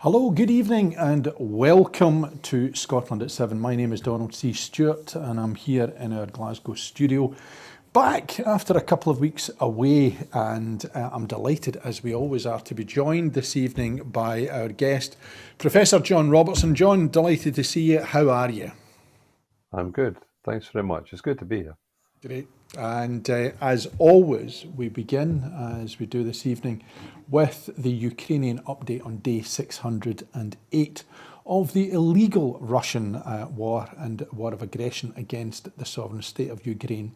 Hello, good evening and welcome to Scotland at 7. My name is Donald C. Stewart and I'm here in our Glasgow studio. Back after a couple of weeks away, and I'm delighted, as we always are, to be joined this evening by our guest, Professor John Robertson. John, delighted to see you. How are you? I'm good. Thanks very much. It's good to be here. Great. And as always, we begin, as we do this evening, with the Ukrainian update on day 608 of the illegal Russian war and war of aggression against the sovereign state of Ukraine.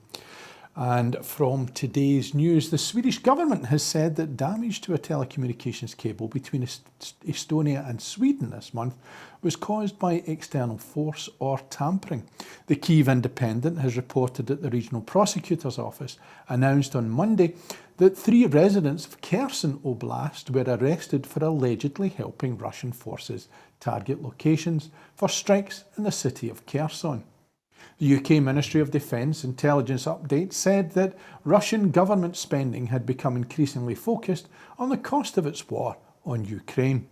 And from today's news, the Swedish government has said that damage to a telecommunications cable between Estonia and Sweden this month was caused by external force or tampering. The Kyiv Independent has reported that the regional prosecutor's office announced on Monday that 3 residents of Kherson Oblast were arrested for allegedly helping Russian forces target locations for strikes in the city of Kherson. The UK Ministry of Defence intelligence update said that Russian government spending had become increasingly focused on the cost of its war on Ukraine.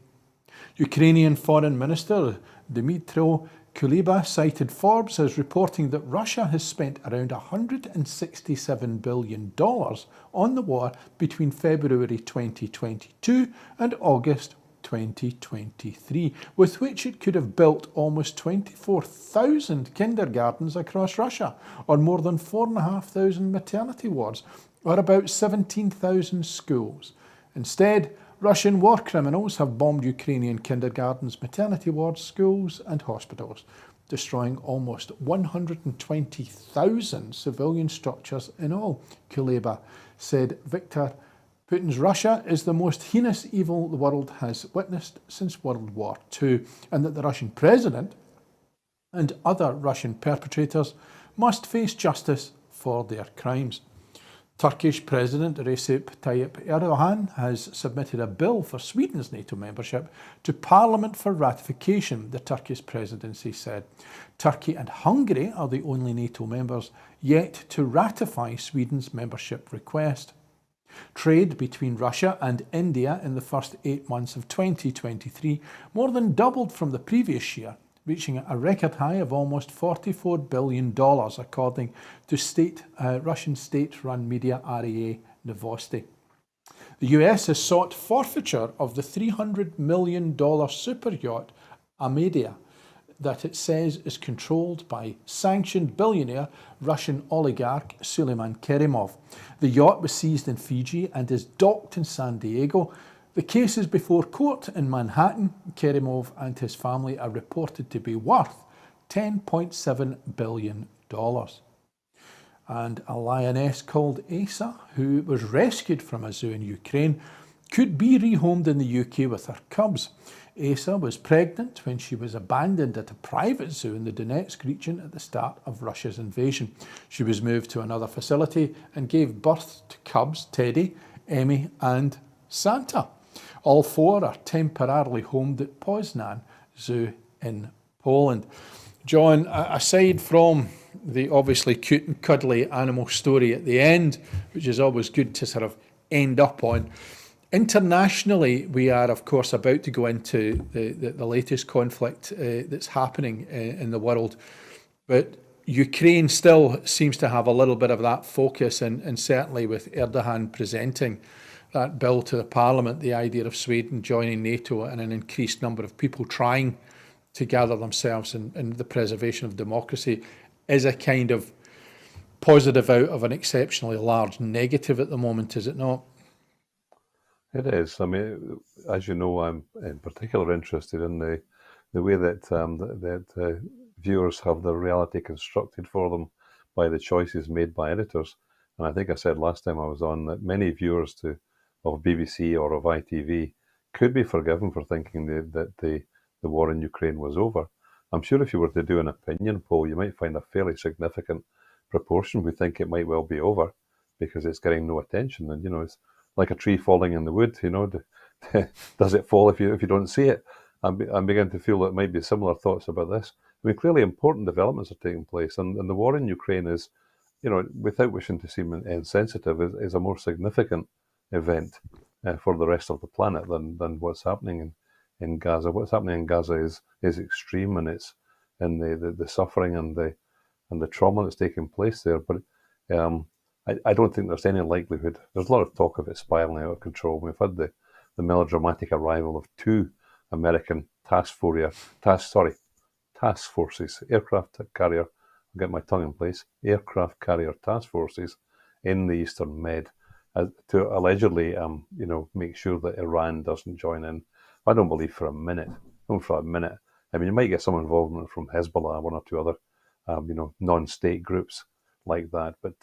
Ukrainian Foreign Minister Dmytro Kuleba cited Forbes as reporting that Russia has spent around $167 billion on the war between February 2022 and August 2023, with which it could have built almost 24,000 kindergartens across Russia, or more than 4,500 maternity wards, or about 17,000 schools. Instead, Russian war criminals have bombed Ukrainian kindergartens, maternity wards, schools and hospitals, destroying almost 120,000 civilian structures in all. Kuleba said Viktor Putin's Russia is the most heinous evil the world has witnessed since World War II, and that the Russian president and other Russian perpetrators must face justice for their crimes. Turkish President Recep Tayyip Erdogan has submitted a bill for Sweden's NATO membership to Parliament for ratification, the Turkish presidency said. Turkey and Hungary are the only NATO members yet to ratify Sweden's membership request. Trade between Russia and India in the first 8 months of 2023 more than doubled from the previous year, reaching a record high of almost $44 billion, according to Russian state-run media RIA Novosti. The US has sought forfeiture of the $300 million super yacht Amedia that it says is controlled by sanctioned billionaire Russian oligarch Suleiman Kerimov. The yacht was seized in Fiji and is docked in San Diego. The case is before court in Manhattan. Kerimov and his family are reported to be worth $10.7 billion. And a lioness called Asa, who was rescued from a zoo in Ukraine, could be rehomed in the UK with her cubs. Asa was pregnant when she was abandoned at a private zoo in the Donetsk region at the start of Russia's invasion. She was moved to another facility and gave birth to cubs Teddy, Emmy and Santa. All 4 are temporarily homed at Poznan Zoo in Poland. John, aside from the obviously cute and cuddly animal story at the end, which is always good to sort of end up on, internationally, we are, of course, about to go into the latest conflict that's happening in the world. But Ukraine still seems to have a little bit of that focus, and certainly with Erdogan presenting that bill to the parliament, the idea of Sweden joining NATO and an increased number of people trying to gather themselves in the preservation of democracy is a kind of positive out of an exceptionally large negative at the moment, is it not? It is. I mean, as you know, I'm in particular interested in the way that viewers have their reality constructed for them by the choices made by editors. And I think I said last time I was on that many viewers of BBC or of ITV could be forgiven for thinking that the war in Ukraine was over. I'm sure if you were to do an opinion poll, you might find a fairly significant proportion would think it might well be over because it's getting no attention. And, it's like a tree falling in the wood, does it fall if you don't see it? I'm beginning to feel that it might be similar thoughts about this. I mean, clearly important developments are taking place, and the war in Ukraine is, without wishing to seem insensitive, is a more significant event for the rest of the planet than what's happening in Gaza. What's happening in Gaza is extreme, and it's in the suffering and the trauma that's taking place there. But I don't think there's any likelihood. There's a lot of talk of it spiraling out of control. We've had the melodramatic arrival of two American task forces, aircraft carrier. I'll get my tongue in place. Aircraft carrier task forces in the Eastern Med to allegedly, make sure that Iran doesn't join in. I don't believe for a minute. Not for a minute. I mean, you might get some involvement from Hezbollah, one or two other, non-state groups like that. But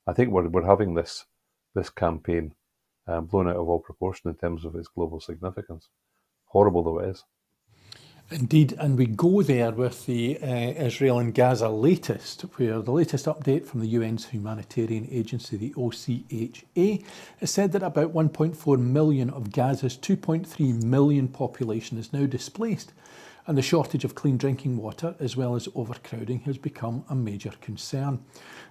I think we're having this campaign blown out of all proportion in terms of its global significance. Horrible though it is. Indeed, and we go there with the Israel and Gaza latest, where the latest update from the UN's humanitarian agency, the OCHA, has said that about 1.4 million of Gaza's 2.3 million population is now displaced, and the shortage of clean drinking water, as well as overcrowding, has become a major concern.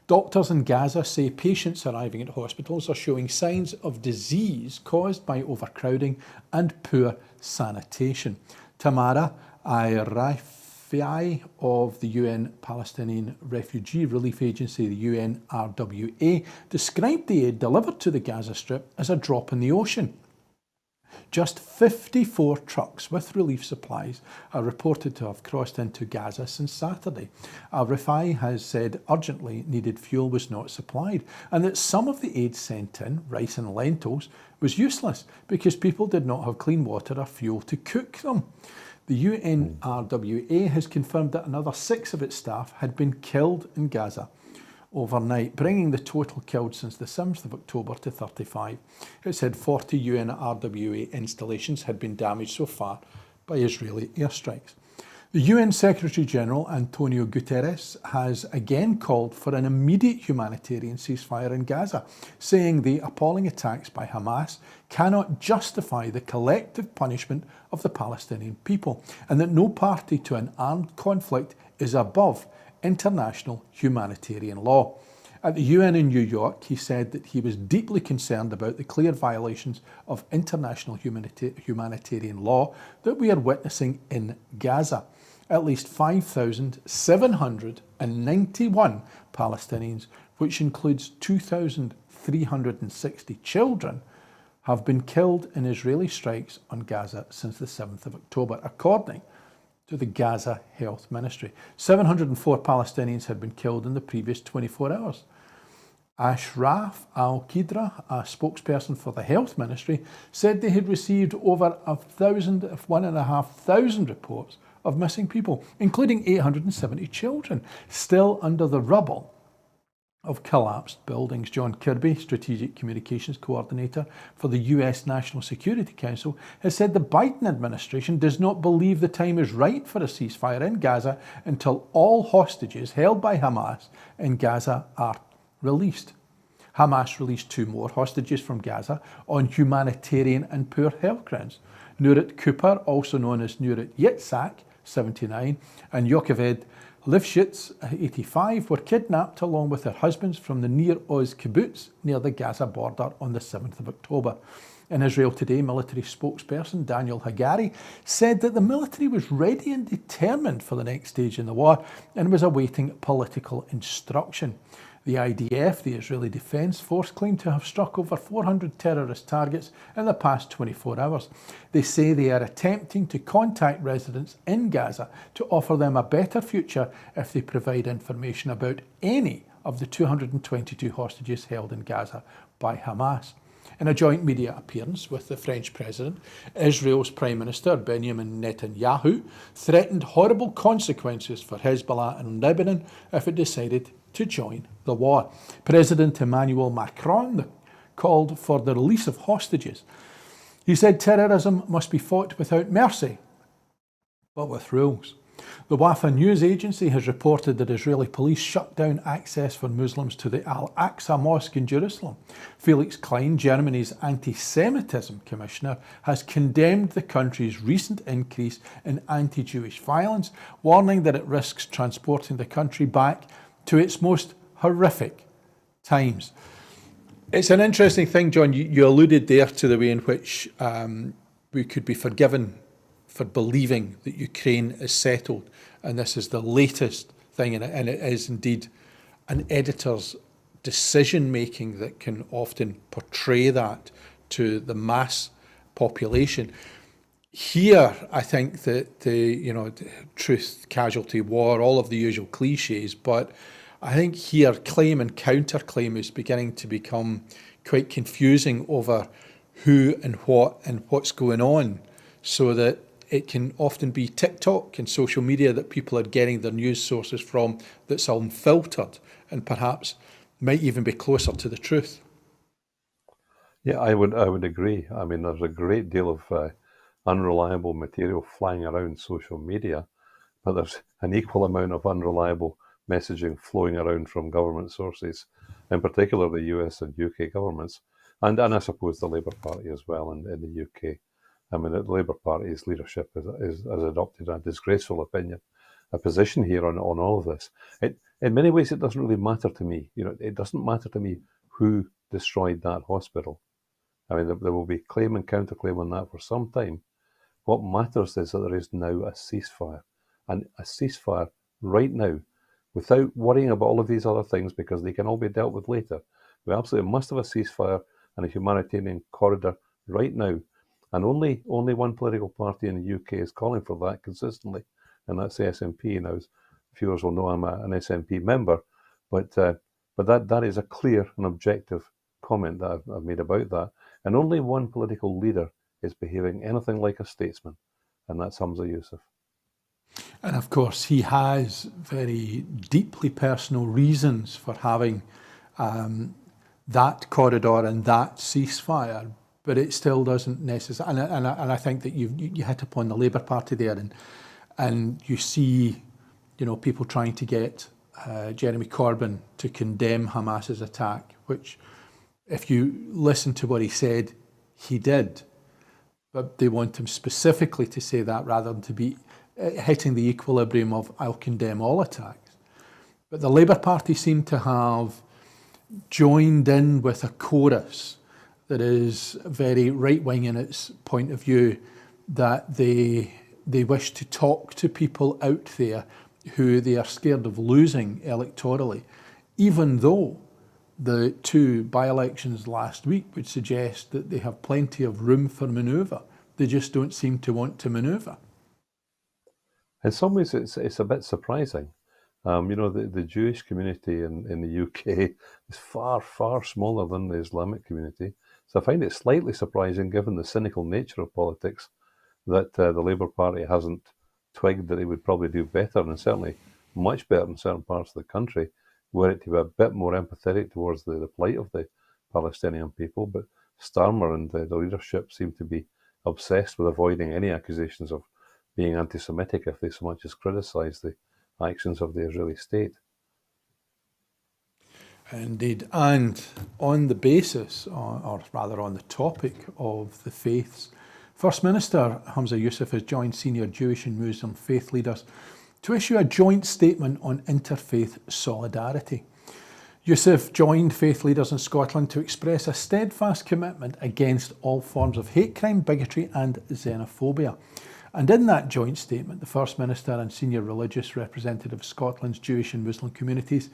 Doctors in Gaza say patients arriving at hospitals are showing signs of disease caused by overcrowding and poor sanitation. Tamara Al-Rafai of the UN Palestinian Refugee Relief Agency, the UNRWA, described the aid delivered to the Gaza Strip as a drop in the ocean. Just 54 trucks with relief supplies are reported to have crossed into Gaza since Saturday. Al-Rafai has said urgently needed fuel was not supplied, and that some of the aid sent in, rice and lentils, was useless because people did not have clean water or fuel to cook them. The UNRWA has confirmed that another 6 of its staff had been killed in Gaza overnight, bringing the total killed since the 7th of October to 35. It said 40 UNRWA installations had been damaged so far by Israeli airstrikes. The UN Secretary-General Antonio Guterres has again called for an immediate humanitarian ceasefire in Gaza, saying the appalling attacks by Hamas cannot justify the collective punishment of the Palestinian people, and that no party to an armed conflict is above international humanitarian law. At the UN in New York, he said that he was deeply concerned about the clear violations of international humanitarian law that we are witnessing in Gaza. At least 5,791 Palestinians, which includes 2,360 children, have been killed in Israeli strikes on Gaza since the 7th of October, according to the Gaza Health Ministry. 704 Palestinians had been killed in the previous 24 hours. Ashraf Al-Qidra, a spokesperson for the Health Ministry, said they had received over 1,500 reports of missing people, including 870 children, still under the rubble of collapsed buildings. John Kirby, Strategic Communications Coordinator for the US National Security Council, has said the Biden administration does not believe the time is right for a ceasefire in Gaza until all hostages held by Hamas in Gaza are released. Hamas released 2 more hostages from Gaza on humanitarian and poor health grounds. Nurit Cooper, also known as Nurit Yitzhak, 79, and Yocheved Lifshitz, 85, were kidnapped along with their husbands from the Nir Oz kibbutz near the Gaza border on the 7th of October. In Israel Today, military spokesperson Daniel Hagari said that the military was ready and determined for the next stage in the war and was awaiting political instruction. The IDF, the Israeli Defense Force, claimed to have struck over 400 terrorist targets in the past 24 hours. They say they are attempting to contact residents in Gaza to offer them a better future if they provide information about any of the 222 hostages held in Gaza by Hamas. In a joint media appearance with the French president, Israel's Prime Minister Benjamin Netanyahu threatened horrible consequences for Hezbollah and Lebanon if it decided to join the war. President Emmanuel Macron called for the release of hostages. He said terrorism must be fought without mercy, but with rules. The Wafa news agency has reported that Israeli police shut down access for Muslims to the Al-Aqsa Mosque in Jerusalem. Felix Klein, Germany's anti-Semitism commissioner, has condemned the country's recent increase in anti-Jewish violence, warning that it risks transporting the country back to its most horrific times. It's an interesting thing, John. You alluded there to the way in which we could be forgiven for believing that Ukraine is settled. And this is the latest thing, and it is indeed an editor's decision making that can often portray that to the mass population. Here, I think that the truth, casualty, war, all of the usual cliches, but I think here claim and counterclaim is beginning to become quite confusing over who and what's going on, so that it can often be TikTok and social media that people are getting their news sources from that's unfiltered and perhaps might even be closer to the truth. Yeah, I would agree. I mean, there's a great deal of unreliable material flying around social media, but there's an equal amount of unreliable messaging flowing around from government sources, in particular the US and UK governments, and I suppose the Labour Party as well in the UK. I mean, the Labour Party's leadership has adopted a disgraceful position here on all of this. In many ways, it doesn't really matter to me. It doesn't matter to me who destroyed that hospital. I mean, there will be claim and counterclaim on that for some time. What matters is that there is now a ceasefire, and a ceasefire right now, without worrying about all of these other things, because they can all be dealt with later. We absolutely must have a ceasefire and a humanitarian corridor right now. And only one political party in the UK is calling for that consistently, and that's the SNP. Now, as viewers will know, I'm an SNP member, but that is a clear and objective comment that I've made about that. And only one political leader is behaving anything like a statesman, and that's Hamza Yusuf. And of course, he has very deeply personal reasons for having that corridor and that ceasefire. But it still doesn't necessarily, and I think that you hit upon the Labour Party there, and you see, people trying to get Jeremy Corbyn to condemn Hamas's attack, which, if you listen to what he said, he did, but they want him specifically to say that rather than to be hitting the equilibrium of I'll condemn all attacks. But the Labour Party seem to have joined in with a chorus that is very right-wing in its point of view, that they wish to talk to people out there who they are scared of losing electorally, even though the two by-elections last week would suggest that they have plenty of room for manoeuvre. They just don't seem to want to manoeuvre. In some ways, it's a bit surprising. The Jewish community in the UK is far, far smaller than the Islamic community. So I find it slightly surprising, given the cynical nature of politics, that the Labour Party hasn't twigged that it would probably do better, and certainly much better in certain parts of the country, were it to be a bit more empathetic towards the plight of the Palestinian people. But Starmer and the leadership seem to be obsessed with avoiding any accusations of being anti-Semitic if they so much as criticise the actions of the Israeli state. Indeed, and on the basis, or rather on the topic of the faiths, First Minister Hamza Yusuf has joined senior Jewish and Muslim faith leaders to issue a joint statement on interfaith solidarity. Yusuf joined faith leaders in Scotland to express a steadfast commitment against all forms of hate crime, bigotry and xenophobia. And in that joint statement, the First Minister and senior religious representative of Scotland's Jewish and Muslim communities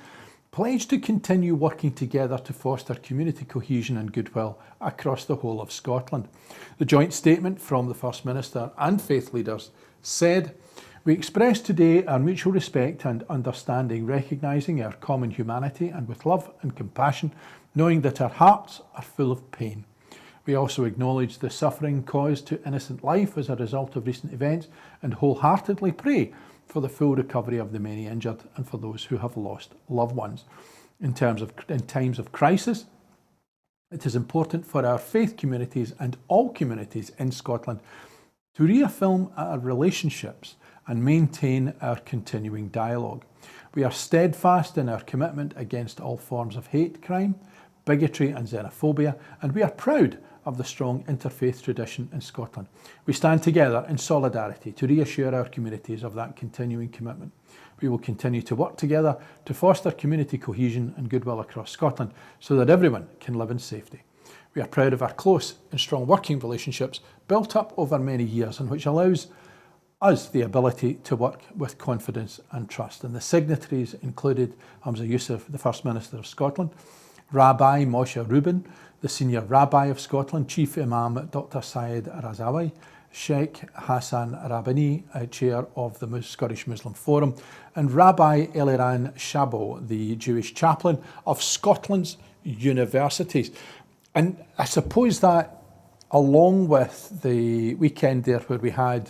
pledged to continue working together to foster community cohesion and goodwill across the whole of Scotland. The joint statement from the First Minister and faith leaders said, "We express today our mutual respect and understanding, recognising our common humanity and with love and compassion, knowing that our hearts are full of pain. We also acknowledge the suffering caused to innocent life as a result of recent events and wholeheartedly pray for the full recovery of the many injured and for those who have lost loved ones. In times of crisis, it is important for our faith communities and all communities in Scotland to reaffirm our relationships and maintain our continuing dialogue. We are steadfast in our commitment against all forms of hate crime, bigotry and xenophobia, and we are proud of the strong interfaith tradition in Scotland. We stand together in solidarity to reassure our communities of that continuing commitment. We will continue to work together to foster community cohesion and goodwill across Scotland so that everyone can live in safety. We are proud of our close and strong working relationships built up over many years and which allows us the ability to work with confidence and trust. And the signatories included Hamza Yusuf, the First Minister of Scotland, Rabbi Moshe Rubin, the Senior Rabbi of Scotland, Chief Imam Dr. Syed Razawi, Sheikh Hassan Rabini, Chair of the Scottish Muslim Forum, and Rabbi Eliran Shabo, the Jewish chaplain of Scotland's universities. And I suppose that, along with the weekend there where we had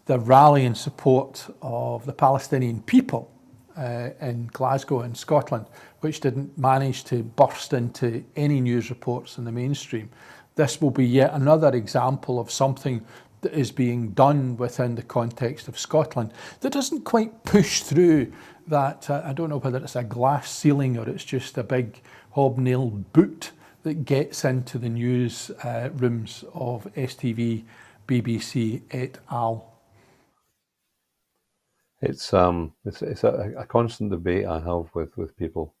the rally in support of the Palestinian people in Glasgow in Scotland, which didn't manage to burst into any news reports in the mainstream, this will be yet another example of something that is being done within the context of Scotland that doesn't quite push through that, I don't know whether it's a glass ceiling or it's just a big hobnailed boot that gets into the news rooms of STV, BBC et al. It's a constant debate I have with people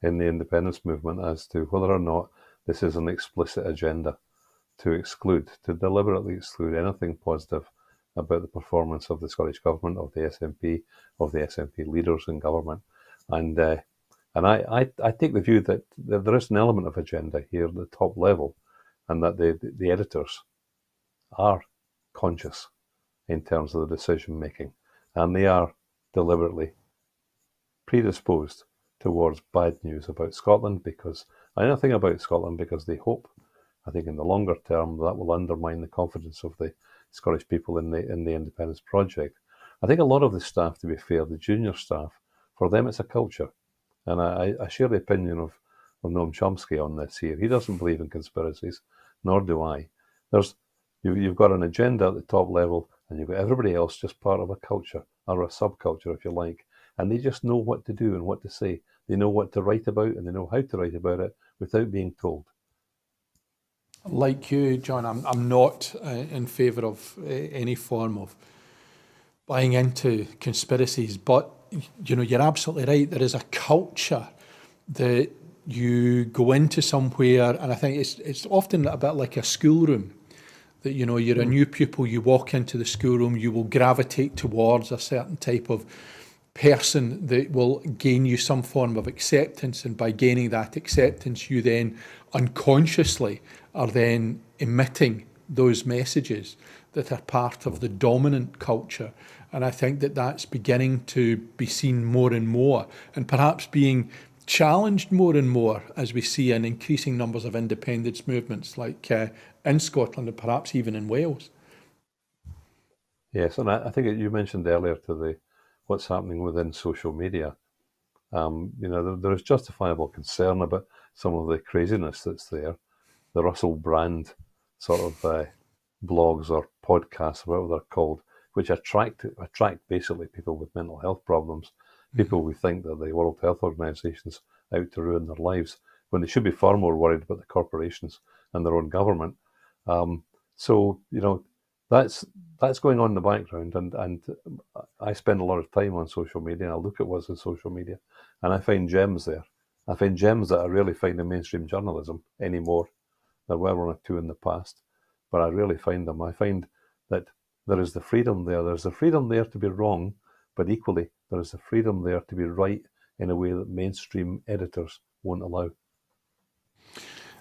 in the independence movement as to whether or not this is an explicit agenda to deliberately exclude anything positive about the performance of the Scottish Government, of the SNP leaders in government. And I take the view that there is an element of agenda here at the top level, and that the editors are conscious in terms of the decision making, and they are deliberately predisposed towards bad news about Scotland, because anything about Scotland, because they hope, I think in the longer term, that will undermine the confidence of the Scottish people in the independence project. I think a lot of the staff, to be fair, the junior staff, for them it's a culture. And I share the opinion of Noam Chomsky on this here. He doesn't believe in conspiracies, nor do I. You've got an agenda at the top level, and you've got everybody else just part of a culture, or a subculture if you like, and they just know what to do and what to say. They know what to write about, and they know how to write about it without being told. Like you, John, I'm not in favour of any form of buying into conspiracies, but you're absolutely right. There is a culture that you go into somewhere, and I think it's often a bit like a schoolroom. That you're a new pupil, you walk into the schoolroom, you will gravitate towards a certain type of person that will gain you some form of acceptance, and by gaining that acceptance, you then unconsciously are then emitting those messages that are part of the dominant culture. And I think that that's beginning to be seen more and more, and perhaps being challenged more and more as we see in increasing numbers of independence movements, like in Scotland and perhaps even in Wales. Yes, and I think you mentioned earlier to what's happening within social media. There is justifiable concern about some of the craziness that's there. The Russell Brand sort of blogs or podcasts, whatever they're called, which attract basically people with mental health problems, people who think that the World Health Organization's out to ruin their lives, when they should be far more worried about the corporations and their own government. That's going on in the background, and I spend a lot of time on social media, and I look at what's on social media, and I find gems there. I find gems that I rarely find in mainstream journalism anymore. There were one or two in the past, but I rarely find them. I find that there is the freedom there. There's the freedom there to be wrong, but equally there is the freedom there to be right in a way that mainstream editors won't allow.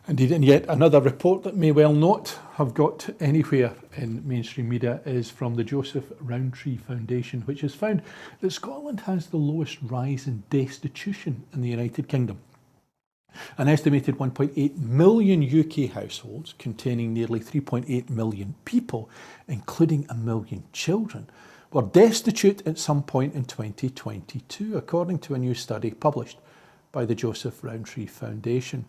Indeed, and yet another report that may well not have got anywhere in mainstream media is from the Joseph Rowntree Foundation, which has found that Scotland has the lowest rise in destitution in the United Kingdom. An estimated 1.8 million UK households, containing nearly 3.8 million people, including 1 million children, were destitute at some point in 2022, according to a new study published by the Joseph Rowntree Foundation.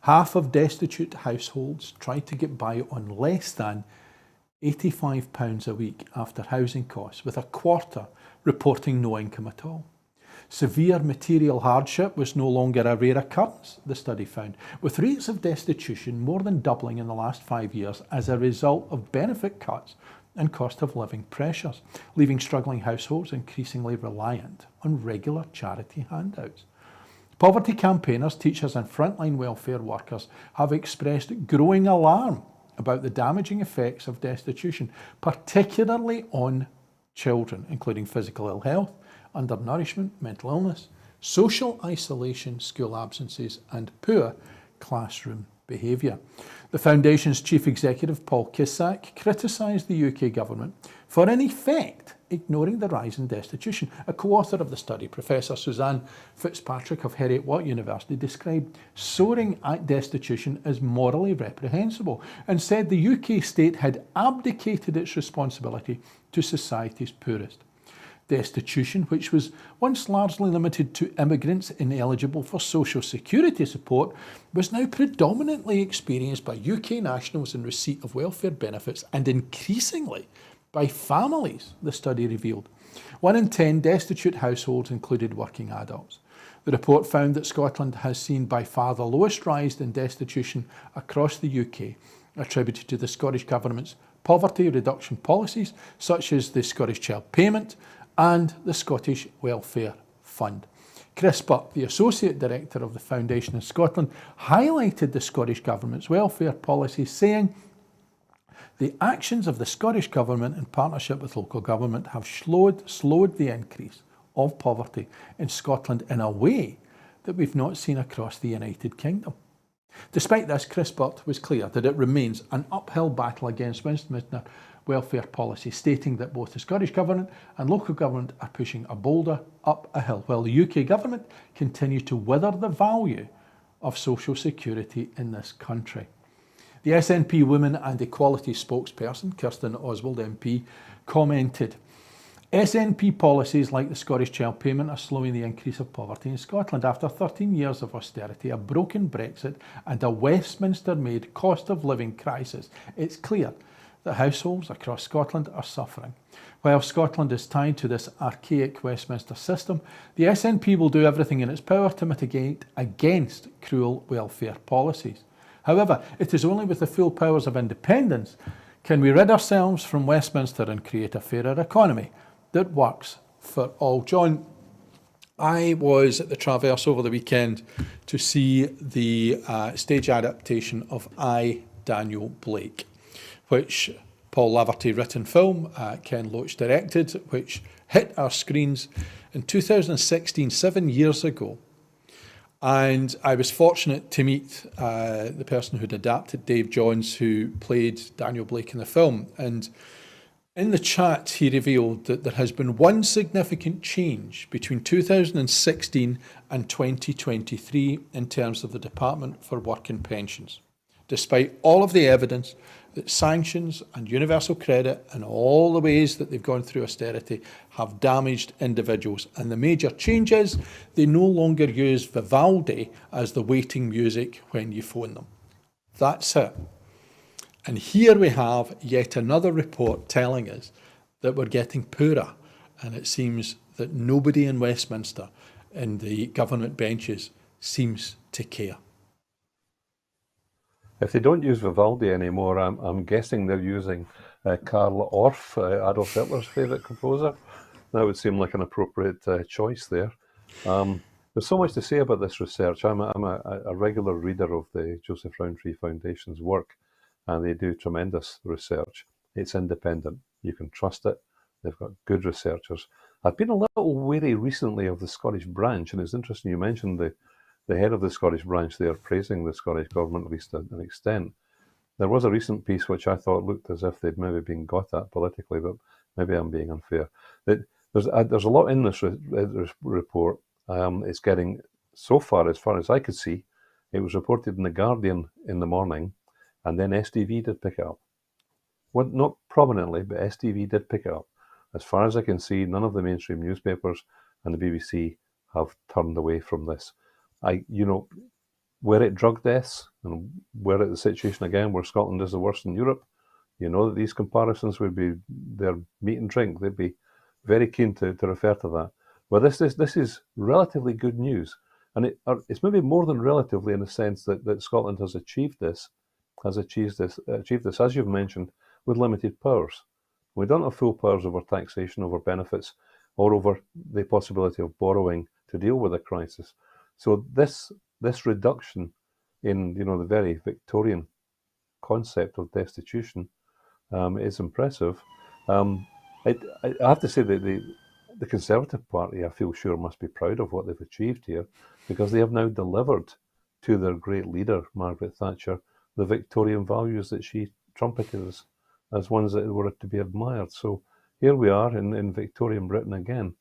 Half of destitute households try to get by on less than £85 a week after housing costs, with a quarter reporting no income at all. Severe material hardship was no longer a rare occurrence, the study found, with rates of destitution more than doubling in the last 5 years as a result of benefit cuts and cost of living pressures, leaving struggling households increasingly reliant on regular charity handouts. Poverty campaigners, teachers and frontline welfare workers have expressed growing alarm about the damaging effects of destitution, particularly on children, including physical ill health, undernourishment, mental illness, social isolation, school absences, and poor classroom behaviour. The Foundation's Chief Executive, Paul Kissack, criticised the UK government for, in effect, ignoring the rise in destitution. A co-author of the study, Professor Suzanne Fitzpatrick of Heriot-Watt University, described soaring destitution as morally reprehensible and said the UK state had abdicated its responsibility to society's poorest. Destitution, which was once largely limited to immigrants ineligible for social security support, was now predominantly experienced by UK nationals in receipt of welfare benefits and increasingly by families, the study revealed. 1 in 10 destitute households included working adults. The report found that Scotland has seen by far the lowest rise in destitution across the UK, attributed to the Scottish Government's poverty reduction policies, such as the Scottish Child Payment and the Scottish Welfare Fund. Chris Butt, the Associate Director of the Foundation in Scotland, highlighted the Scottish Government's welfare policy, saying, "The actions of the Scottish Government in partnership with local government have slowed the increase of poverty in Scotland in a way that we've not seen across the United Kingdom." Despite this, Chris Butt was clear that it remains an uphill battle against Westminster welfare policy, stating that both the Scottish Government and local government are pushing a boulder up a hill, while the UK Government continue to wither the value of social security in this country. The SNP Women and Equality spokesperson, Kirsten Oswald MP, commented, "SNP policies like the Scottish Child Payment are slowing the increase of poverty in Scotland. After 13 years of austerity, a broken Brexit and a Westminster-made cost of living crisis, it's clear that households across Scotland are suffering. While Scotland is tied to this archaic Westminster system, the SNP will do everything in its power to mitigate against cruel welfare policies. However, it is only with the full powers of independence can we rid ourselves from Westminster and create a fairer economy that works for all." John, I was at the Traverse over the weekend to see the stage adaptation of I, Daniel Blake, which Paul Laverty written film, Ken Loach directed, which hit our screens in 2016, 7 years ago. And I was fortunate to meet the person who'd adapted, Dave Johns, who played Daniel Blake in the film. And in the chat, he revealed that there has been one significant change between 2016 and 2023 in terms of the Department for Work and Pensions. Despite all of the evidence that sanctions and universal credit and all the ways that they've gone through austerity have damaged individuals. And the major change is they no longer use Vivaldi as the waiting music when you phone them. That's it. And here we have yet another report telling us that we're getting poorer. And it seems that nobody in Westminster in the government benches seems to care. If they don't use Vivaldi anymore, I'm guessing they're using Karl Orff, Adolf Hitler's favourite composer. That would seem like an appropriate choice there. There's so much to say about this research. I'm a regular reader of the Joseph Rowntree Foundation's work, and they do tremendous research. It's independent. You can trust it. They've got good researchers. I've been a little wary recently of the Scottish branch, and it's interesting you mentioned the head of the Scottish branch there praising the Scottish Government, at least to an extent. There was a recent piece which I thought looked as if they'd maybe been got at politically, but maybe I'm being unfair. There's a lot in this report. It's getting, so far as I could see, it was reported in The Guardian in the morning, and then STV did pick it up. Well, not prominently, but STV did pick it up. As far as I can see, none of the mainstream newspapers and the BBC have turned away from this. Were it drug deaths and were it the situation again where Scotland is the worst in Europe, you know that these comparisons would be their meat and drink. They'd be very keen to refer to that. Well, this is relatively good news, and it's maybe more than relatively in the sense that Scotland has achieved this, as you've mentioned, with limited powers. We don't have full powers over taxation, over benefits, or over the possibility of borrowing to deal with a crisis. So this reduction in the very Victorian concept of destitution is impressive. I have to say that the Conservative Party, I feel sure, must be proud of what they've achieved here, because they have now delivered to their great leader, Margaret Thatcher, the Victorian values that she trumpeted as ones that were to be admired. So here we are in Victorian Britain again,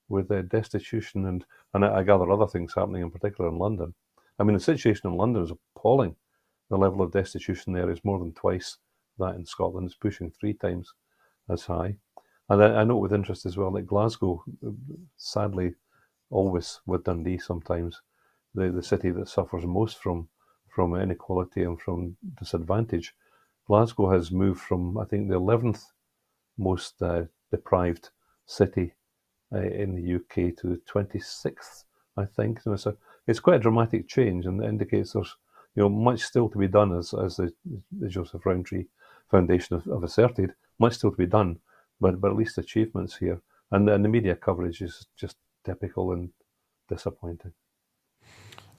with destitution and I gather other things happening, in particular in London. I mean, the situation in London is appalling. The level of destitution there is more than twice that in Scotland. It's pushing 3 times as high. And I note with interest as well that Glasgow, sadly, always with Dundee sometimes, the city that suffers most from inequality and from disadvantage, Glasgow has moved from, I think, the 11th most deprived city in the UK to the 26th, I think. So it's quite a dramatic change, and it indicates there's much still to be done, as the Joseph Rowntree Foundation have asserted, much still to be done, but at least achievements here. And the media coverage is just typical and disappointing.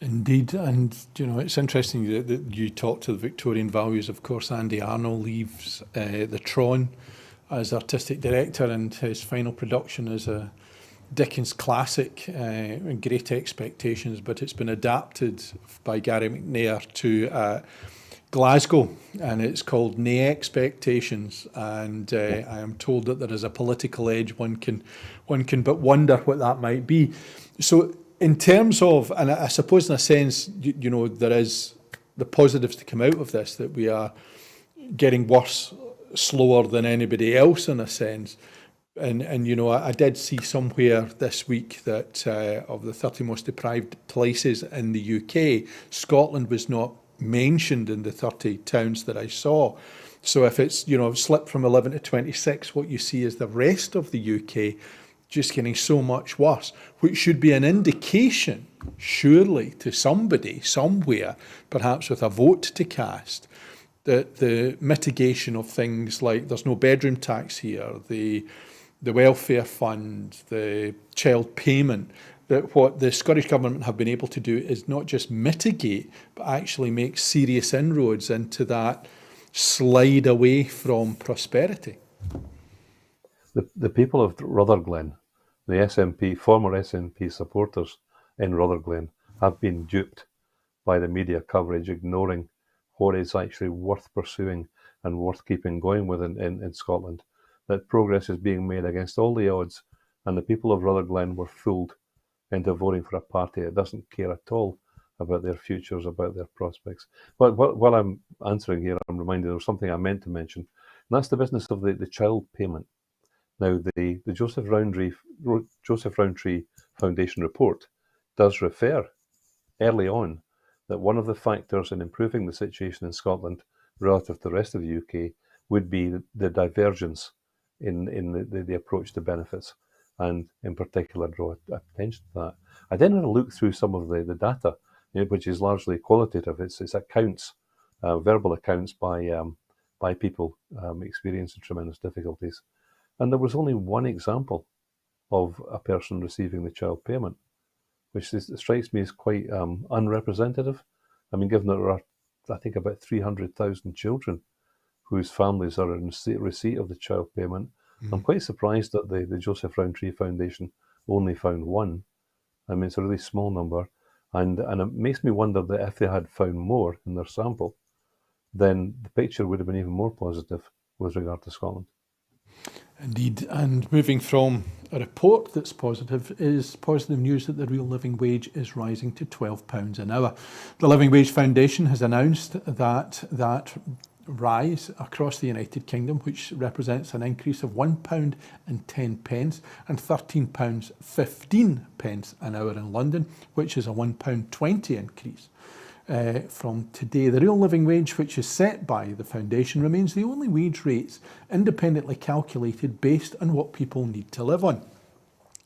Indeed, and it's interesting that you talk to the Victorian values. Of course, Andy Arnold leaves the Tron as artistic director, and his final production is a Dickens classic, Great Expectations, but it's been adapted by Gary McNair to Glasgow, and it's called Nae Expectations. And I am told that there is a political edge. One can but wonder what that might be. So, in terms of, and I suppose in a sense, there is the positives to come out of this, that we are getting worse slower than anybody else in a sense. And I did see somewhere this week that of the 30 most deprived places in the UK, Scotland was not mentioned in the 30 towns that I saw. So if it's, slipped from 11 to 26, what you see is the rest of the UK just getting so much worse, which should be an indication, surely, to somebody, somewhere, perhaps with a vote to cast, that the mitigation of things like there's no bedroom tax here, the welfare fund, the child payment, that what the Scottish Government have been able to do is not just mitigate, but actually make serious inroads into that slide away from prosperity. The people of Rutherglen, the SNP, former SNP supporters in Rutherglen, have been duped by the media coverage, ignoring what is actually worth pursuing and worth keeping going with in Scotland. That progress is being made against all the odds, and the people of Rutherglen were fooled into voting for a party that doesn't care at all about their futures, about their prospects. But while I'm answering here, I'm reminded of something I meant to mention, and that's the business of the child payment. Now, the Joseph Rowntree Foundation report does refer early on that one of the factors in improving the situation in Scotland relative to the rest of the UK would be the divergence in the approach to benefits, and in particular draw attention to that. I then had a look through some of the data, which is largely qualitative. It's accounts, verbal accounts by people experiencing tremendous difficulties. And there was only one example of a person receiving the child payment, which strikes me as quite unrepresentative. I mean, given that there are, I think, about 300,000 children whose families are in receipt of the child payment. I'm quite surprised that the Joseph Rowntree Foundation only found one. I mean, it's a really small number. And it makes me wonder that if they had found more in their sample, then the picture would have been even more positive with regard to Scotland. Indeed, and moving from a report that's positive is positive news that the real living wage is rising to £12 an hour. The Living Wage Foundation has announced that rise across the United Kingdom, which represents an increase of £1.10 and £13.15 an hour in London, which is a £1.20 increase. From today. The real living wage, which is set by the foundation, remains the only wage rates independently calculated based on what people need to live on.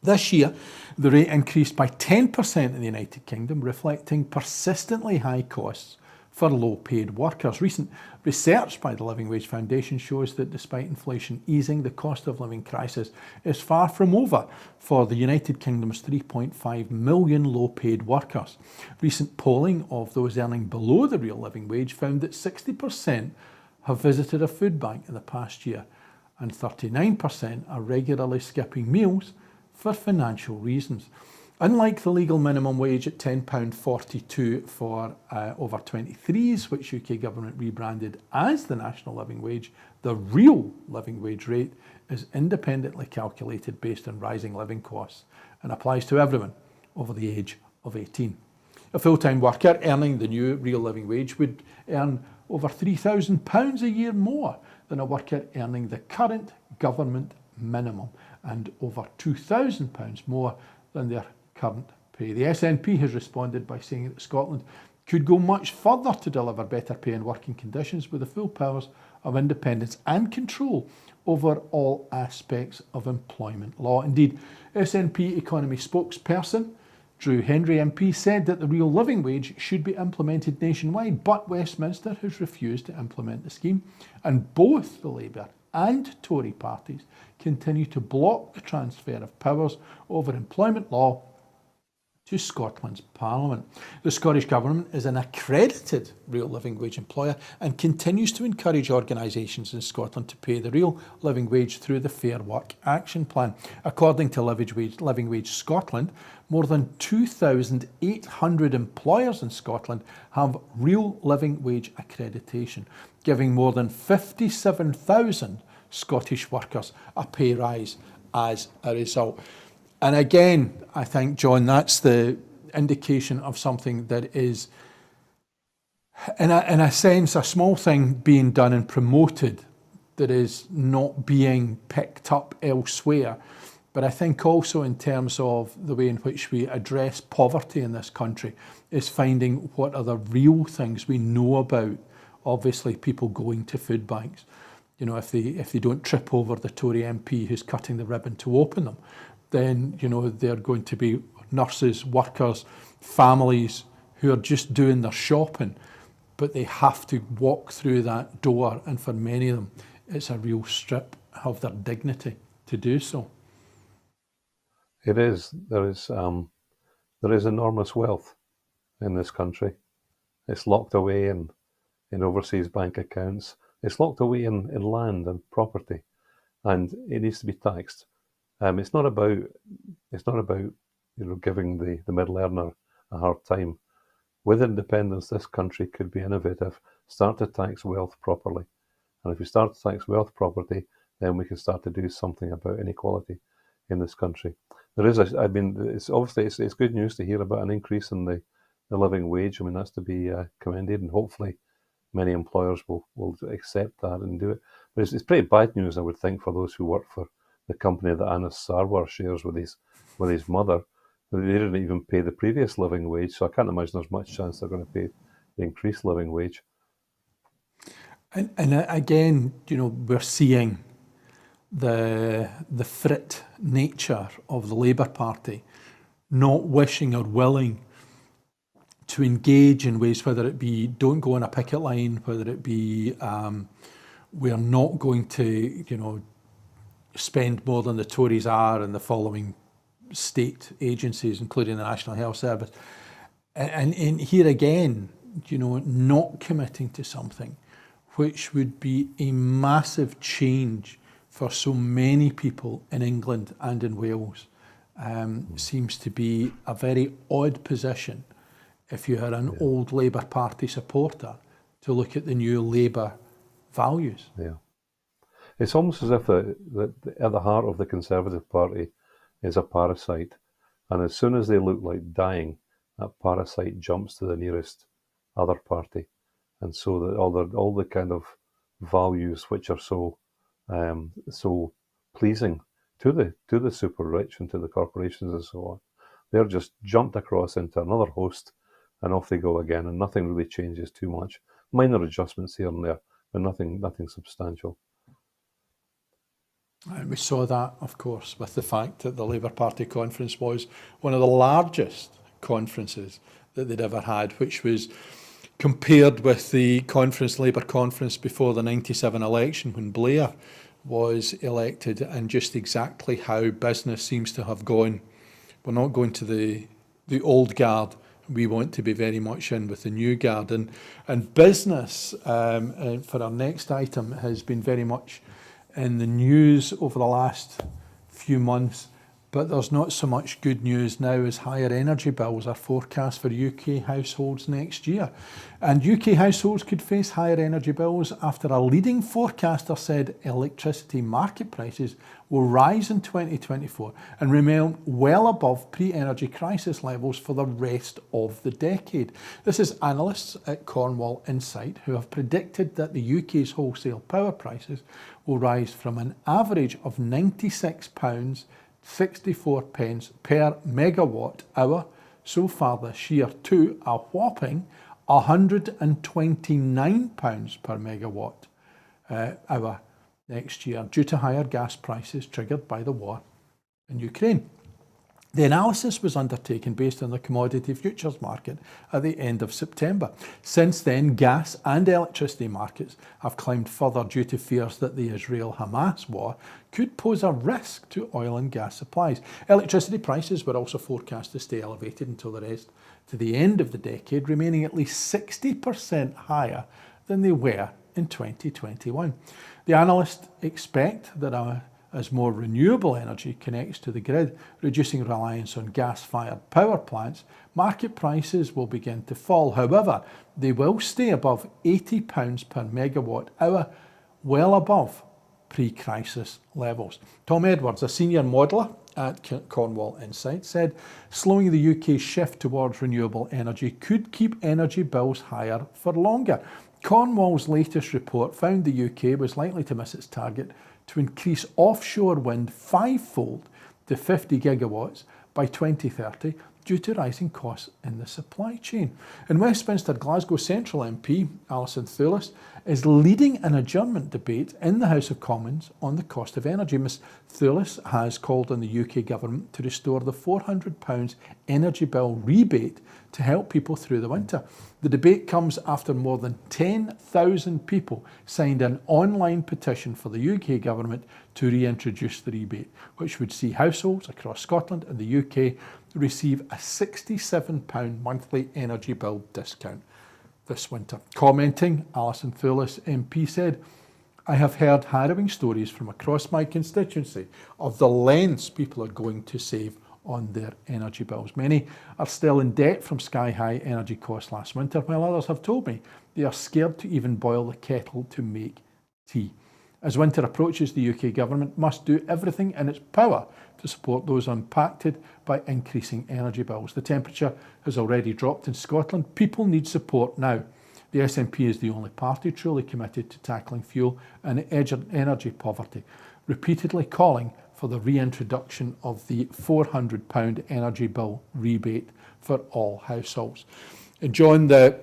This year, the rate increased by 10% in the United Kingdom, reflecting persistently high costs for low-paid workers. Recent research by the Living Wage Foundation shows that despite inflation easing, the cost of living crisis is far from over for the United Kingdom's 3.5 million low-paid workers. Recent polling of those earning below the real living wage found that 60% have visited a food bank in the past year, and 39% are regularly skipping meals for financial reasons. Unlike the legal minimum wage at £10.42 for over 23s, which UK government rebranded as the national living wage, the real living wage rate is independently calculated based on rising living costs and applies to everyone over the age of 18. A full-time worker earning the new real living wage would earn over £3,000 a year more than a worker earning the current government minimum, and over £2,000 more than their current pay. The SNP has responded by saying that Scotland could go much further to deliver better pay and working conditions with the full powers of independence and control over all aspects of employment law. Indeed, SNP economy spokesperson Drew Hendry MP said that the real living wage should be implemented nationwide, but Westminster has refused to implement the scheme, and both the Labour and Tory parties continue to block the transfer of powers over employment law to Scotland's Parliament. The Scottish Government is an accredited real living wage employer and continues to encourage organisations in Scotland to pay the real living wage through the Fair Work Action Plan. According to Living Wage Scotland, more than 2,800 employers in Scotland have real living wage accreditation, giving more than 57,000 Scottish workers a pay rise as a result. And again, I think, John, that's the indication of something that is, in a sense, a small thing being done and promoted that is not being picked up elsewhere. But I think also in terms of the way in which we address poverty in this country is finding what are the real things we know about. Obviously, people going to food banks. You know, if they don't trip over the Tory MP who's cutting the ribbon to open them, then, you know, they're going to be nurses, workers, families who are just doing their shopping, but they have to walk through that door, and for many of them, it's a real strip of their dignity to do so. It is. There is enormous wealth in this country. It's locked away in overseas bank accounts. It's locked away in land and property, and it needs to be taxed. It's not about giving the middle earner a hard time. With independence, this country could be innovative, start to tax wealth properly, and if we start to tax wealth properly, then we can start to do something about inequality in this country. It's obviously it's good news to hear about an increase in the living wage. I mean, that's to be commended, and hopefully many employers will accept that and do it. But it's pretty bad news, I would think, for those who work for the company that Anas Sarwar shares with his mother. They didn't even pay the previous living wage, so I can't imagine there's much chance they're going to pay the increased living wage. And again, you know, we're seeing the frit nature of the Labour Party not wishing or willing to engage in ways, whether it be don't go on a picket line, whether it be we're not going to, you know, spend more than the Tories are in the following state agencies, including the National Health Service. And here again, you know, not committing to something which would be a massive change for so many people in England and in Wales seems to be a very odd position if you are an old Labour Party supporter to look at the new Labour values. Yeah. It's almost as if at the heart of the Conservative Party is a parasite, and as soon as they look like dying, that parasite jumps to the nearest other party, and so that all the kind of values which are so pleasing to the super rich and to the corporations and so on, they're just jumped across into another host, and off they go again, and nothing really changes too much. Minor adjustments here and there, but nothing substantial. And we saw that, of course, with the fact that the Labour Party conference was one of the largest conferences that they'd ever had, which was compared with the Labour conference before the 97 election when Blair was elected, and just exactly how business seems to have gone. We're not going to the old guard. We want to be very much in with the new guard. And business, for our next item, has been very much in the news over the last few months, but there's not so much good news now as higher energy bills are forecast for UK households next year. And UK households could face higher energy bills after a leading forecaster said electricity market prices will rise in 2024 and remain well above pre-energy crisis levels for the rest of the decade. This is analysts at Cornwall Insight who have predicted that the UK's wholesale power prices will rise from an average of £96.64 per megawatt hour so far this year to a whopping £129 per megawatt hour next year due to higher gas prices triggered by the war in Ukraine. The analysis was undertaken based on the commodity futures market at the end of September. Since then, gas and electricity markets have climbed further due to fears that the Israel-Hamas war could pose a risk to oil and gas supplies. Electricity prices were also forecast to stay elevated until the end of the decade, remaining at least 60% higher than they were in 2021. The analysts expect that as more renewable energy connects to the grid, reducing reliance on gas-fired power plants, market prices will begin to fall. However, they will stay above £80 per megawatt hour, well above pre-crisis levels. Tom Edwards, a senior modeller at Cornwall Insight, said slowing the UK's shift towards renewable energy could keep energy bills higher for longer. Cornwall's latest report found the UK was likely to miss its target to increase offshore wind fivefold to 50 gigawatts by 2030 due to rising costs in the supply chain. In Westminster, Glasgow Central MP Alison Thewlis is leading an adjournment debate in the House of Commons on the cost of energy. Ms Thewlis has called on the UK government to restore the £400 energy bill rebate to help people through the winter. The debate comes after more than 10,000 people signed an online petition for the UK government to reintroduce the rebate, which would see households across Scotland and the UK receive a £67 monthly energy bill discount this winter. Commenting, Alison Thewlis MP said, "I have heard harrowing stories from across my constituency of the lengths people are going to save on their energy bills. Many are still in debt from sky-high energy costs last winter, while others have told me they are scared to even boil the kettle to make tea. As winter approaches, the UK government must do everything in its power to support those impacted by increasing energy bills. The temperature has already dropped in Scotland. People need support now. The SNP is the only party truly committed to tackling fuel and energy poverty, repeatedly calling for the reintroduction of the £400 energy bill rebate for all households." And John, the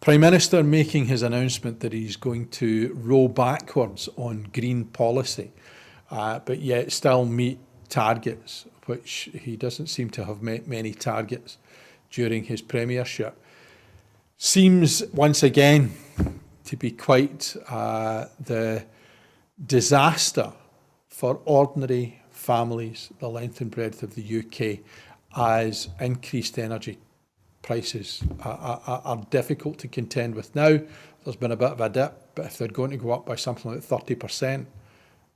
Prime Minister making his announcement that he's going to roll backwards on green policy, but yet still meet targets, which he doesn't seem to have met many targets during his premiership, seems once again to be quite the disaster for ordinary families, the length and breadth of the UK, as increased energy prices are difficult to contend with now. There's been a bit of a dip, but if they're going to go up by something like 30%,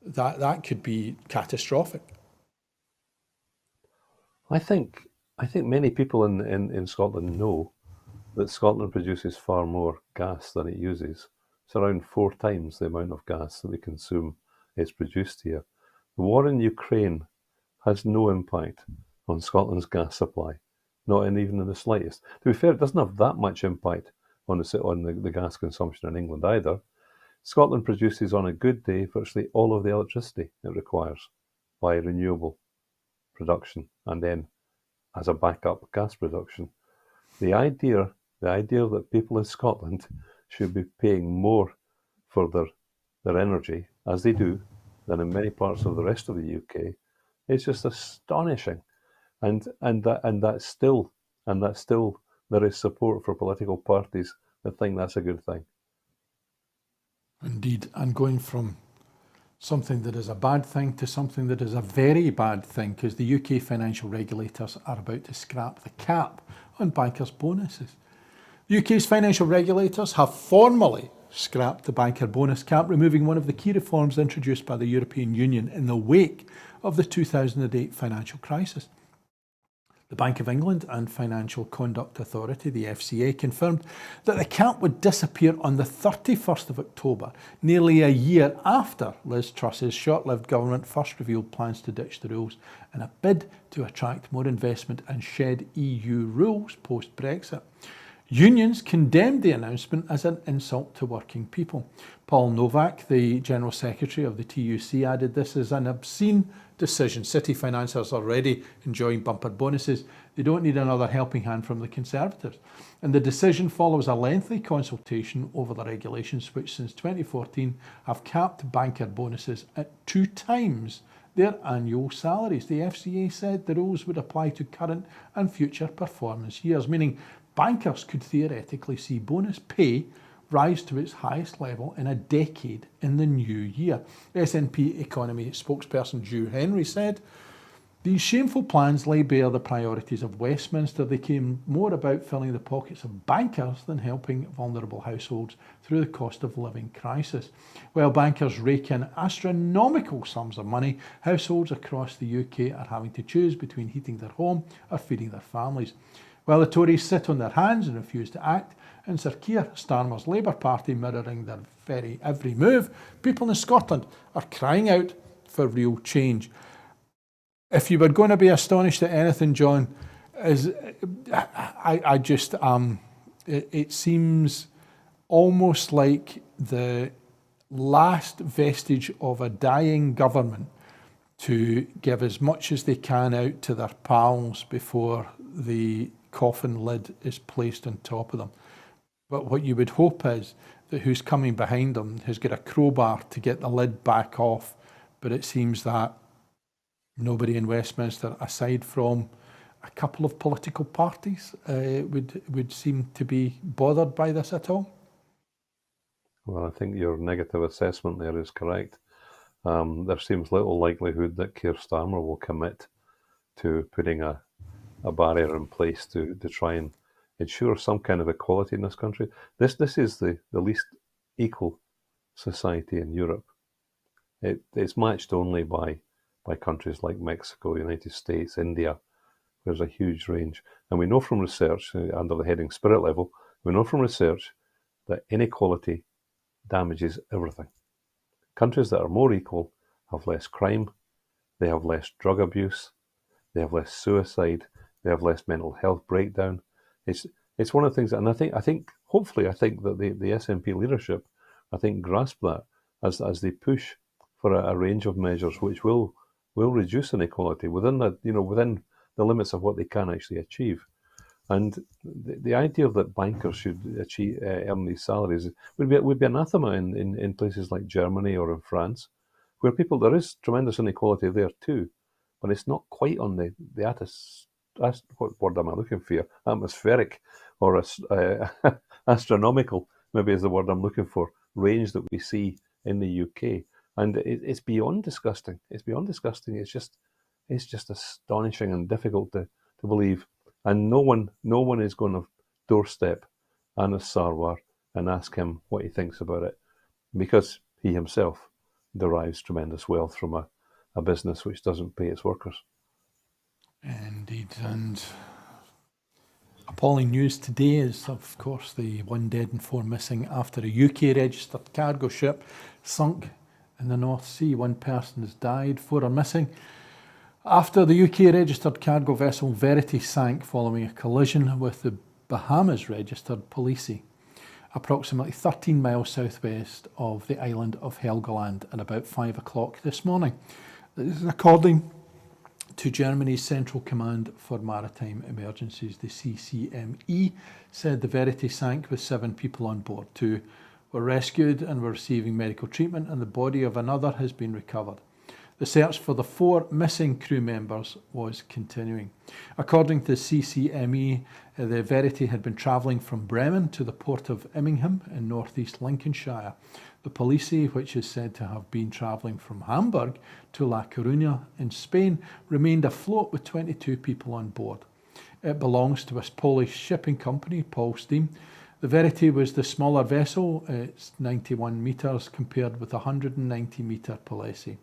that could be catastrophic. I think many people in Scotland know that Scotland produces far more gas than it uses. It's around 4 times the amount of gas that we consume is produced here. The war in Ukraine has no impact on Scotland's gas supply, not even in the slightest. To be fair, it doesn't have that much impact on the gas consumption in England either. Scotland produces on a good day virtually all of the electricity it requires by renewable production and then as a backup gas production. The idea that people in Scotland should be paying more for their energy, as they do, than in many parts of the rest of the UK, is just astonishing. And that's still there is support for political parties that think that's a good thing. Indeed, and going from something that is a bad thing to something that is a very bad thing, because the UK financial regulators are about to scrap the cap on bankers' bonuses. The UK's financial regulators have formally scrapped the banker bonus cap, removing one of the key reforms introduced by the European Union in the wake of the 2008 financial crisis. The Bank of England and Financial Conduct Authority, the FCA, confirmed that the cap would disappear on the 31st of October, nearly a year after Liz Truss's short-lived government first revealed plans to ditch the rules in a bid to attract more investment and shed EU rules post-Brexit. Unions condemned the announcement as an insult to working people. Paul Novak, the General Secretary of the TUC, added this is an obscene decision. City financiers are already enjoying bumper bonuses. They don't need another helping hand from the Conservatives. And the decision follows a lengthy consultation over the regulations, which since 2014 have capped banker bonuses at 2 times their annual salaries. The FCA said the rules would apply to current and future performance years, meaning bankers could theoretically see bonus pay rise to its highest level in a decade in the new year. SNP economy spokesperson Drew Henry said, "These shameful plans lay bare the priorities of Westminster. They came more about filling the pockets of bankers than helping vulnerable households through the cost of living crisis. While bankers rake in astronomical sums of money, households across the UK are having to choose between heating their home or feeding their families. While the Tories sit on their hands and refuse to act, and Sir Keir Starmer's Labour Party mirroring their very every move, people in Scotland are crying out for real change." If you were going to be astonished at anything, John, it seems almost like the last vestige of a dying government to give as much as they can out to their pals before the coffin lid is placed on top of them. But what you would hope is that who's coming behind them has got a crowbar to get the lid back off. But it seems that nobody in Westminster, aside from a couple of political parties, would seem to be bothered by this at all. Well, I think your negative assessment there is correct. There seems little likelihood that Keir Starmer will commit to putting a barrier in place to try and ensure some kind of equality in this country. This is the least equal society in Europe. It's matched only by countries like Mexico, United States, India. There's a huge range. And we know from research, under the heading spirit level, we know from research that inequality damages everything. Countries that are more equal have less crime, they have less drug abuse, they have less suicide, they have less mental health breakdown. It's one of the things, and I think hopefully that the SNP leadership, grasp that as they push for a range of measures which will reduce inequality within the limits of what they can actually achieve. And the idea that bankers should earn these salaries would be anathema in places like Germany or in France, where there is tremendous inequality there too, but it's not quite on the what word am I looking for? Atmospheric or astronomical, maybe is the word I'm looking for, range that we see in the UK. And it's beyond disgusting. It's beyond disgusting. It's just astonishing and difficult to believe. And no one is going to doorstep Anas Sarwar and ask him what he thinks about it, because he himself derives tremendous wealth from a business which doesn't pay its workers. Indeed, and appalling news today is, of course, the 1 dead and 4 missing after a UK-registered cargo ship sunk in the North Sea. 1 person has died, 4 are missing after the UK-registered cargo vessel Verity sank following a collision with the Bahamas-registered Police, approximately 13 miles southwest of the island of Helgoland at about 5 o'clock this morning. This is according to Germany's Central Command for Maritime Emergencies, the CCME, said the Verity sank with 7 people on board. 2 were rescued and were receiving medical treatment, and the body of another has been recovered. The search for the 4 missing crew members was continuing. According to the CCME, the Verity had been travelling from Bremen to the port of Immingham in northeast Lincolnshire. The Police, which is said to have been travelling from Hamburg to La Coruña in Spain, remained afloat with 22 people on board. It belongs to a Polish shipping company, Polsteam, The Verity was the smaller vessel. It's 91 metres compared with 190 metre Palissy.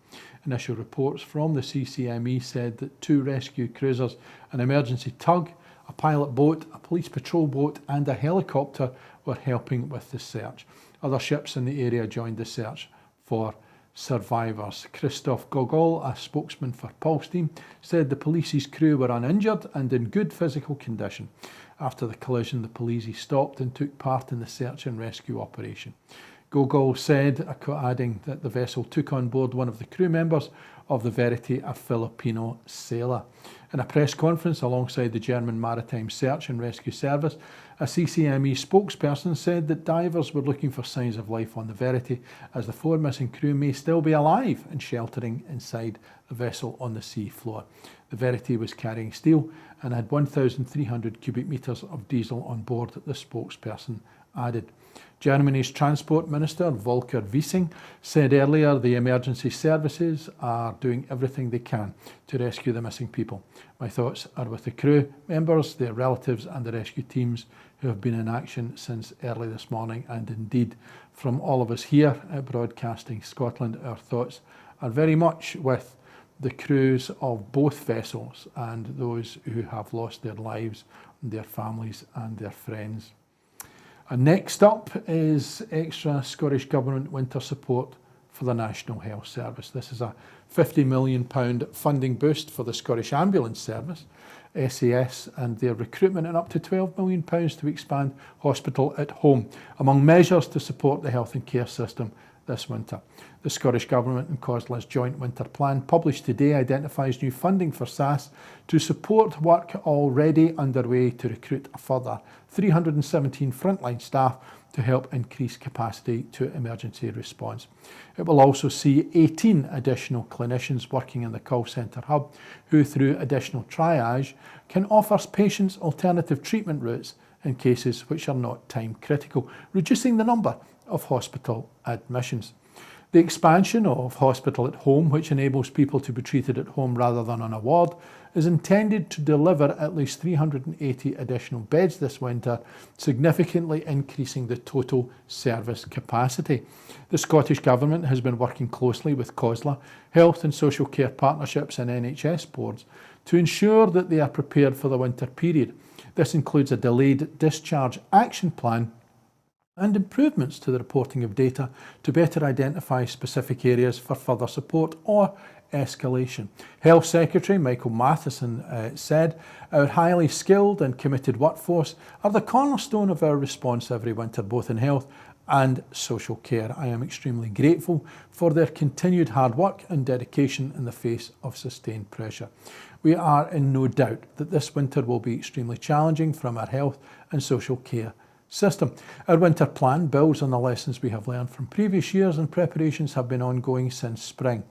Initial reports from the CCME said that 2 rescue cruisers, an emergency tug, a pilot boat, a police patrol boat and a helicopter were helping with the search. Other ships in the area joined the search for survivors. Christophe Gogol, a spokesman for Pulse Team, said the Paliss's crew were uninjured and in good physical condition. After the collision, the Palissy stopped and took part in the search and rescue operation. Gogol said, adding that the vessel took on board one of the crew members of the Verity, a Filipino sailor. In a press conference alongside the German Maritime Search and Rescue Service, a CCME spokesperson said that divers were looking for signs of life on the Verity, as the 4 missing crew may still be alive and sheltering inside the vessel on the sea floor. The Verity was carrying steel and had 1,300 cubic metres of diesel on board, the spokesperson added. Germany's Transport Minister Volker Wissing said earlier the emergency services are doing everything they can to rescue the missing people. My thoughts are with the crew members, their relatives and the rescue teams who have been in action since early this morning, and indeed from all of us here at Broadcasting Scotland, our thoughts are very much with the crews of both vessels and those who have lost their lives, their families and their friends. And next up is extra Scottish Government winter support for the National Health Service. This is a £50 million funding boost for the Scottish Ambulance Service, SAS, and their recruitment, and up to £12 million to expand hospital at home, among measures to support the health and care system this winter. The Scottish Government and COSLA's joint winter plan, published today, identifies new funding for SAS to support work already underway to recruit a further 317 frontline staff to help increase capacity to emergency response. It will also see 18 additional clinicians working in the call centre hub who, through additional triage, can offer patients alternative treatment routes in cases which are not time critical, reducing the number of hospital admissions. The expansion of hospital at home, which enables people to be treated at home rather than on a ward, is intended to deliver at least 380 additional beds this winter, significantly increasing the total service capacity. The Scottish Government has been working closely with COSLA, health and social care partnerships and NHS boards to ensure that they are prepared for the winter period. This includes a delayed discharge action plan and improvements to the reporting of data to better identify specific areas for further support or escalation. Health Secretary Michael Matheson said, "Our highly skilled and committed workforce are the cornerstone of our response every winter, both in health and social care. I am extremely grateful for their continued hard work and dedication in the face of sustained pressure. We are in no doubt that this winter will be extremely challenging from our health and social care system. Our winter plan builds on the lessons we have learned from previous years, and preparations have been ongoing since spring.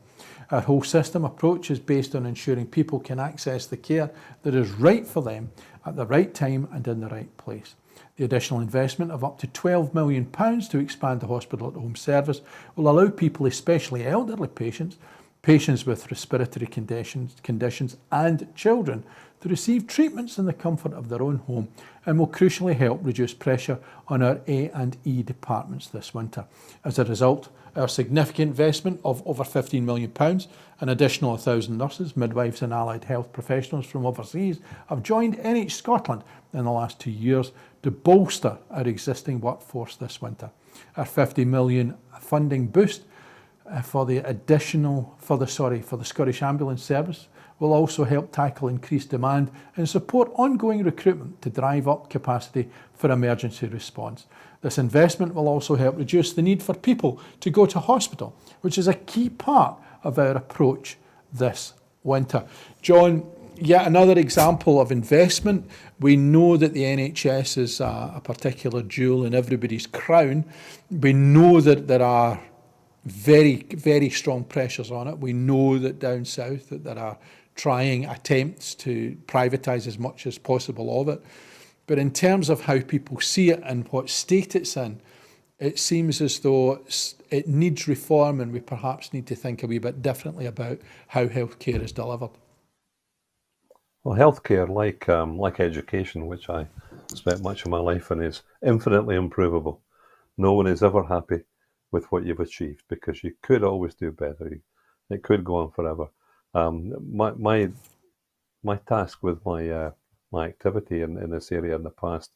Our whole system approach is based on ensuring people can access the care that is right for them at the right time and in the right place. The additional investment of up to £12 million to expand the hospital at home service will allow people, especially elderly patients, patients with respiratory conditions and children, to receive treatments in the comfort of their own home, and will crucially help reduce pressure on our A&E departments this winter. As a result, our significant investment of over £15 million, an additional 1,000 nurses, midwives and allied health professionals from overseas have joined NH Scotland in the last 2 years to bolster our existing workforce this winter. Our £50 million funding boost for the Scottish Ambulance Service will also help tackle increased demand and support ongoing recruitment to drive up capacity for emergency response. This investment will also help reduce the need for people to go to hospital, which is a key part of our approach this winter. John, yet another example of investment. We know that the NHS is a particular jewel in everybody's crown. We know that there are very, very strong pressures on it. We know that down south that there are trying attempts to privatise as much as possible of it. But in terms of how people see it and what state it's in, it seems as though it needs reform, and we perhaps need to think a wee bit differently about how healthcare is delivered. Well, healthcare, like education, which I spent much of my life in is infinitely improvable. No one is ever happy with what you've achieved because you could always do better. It could go on forever. My task with my activity in this area in the past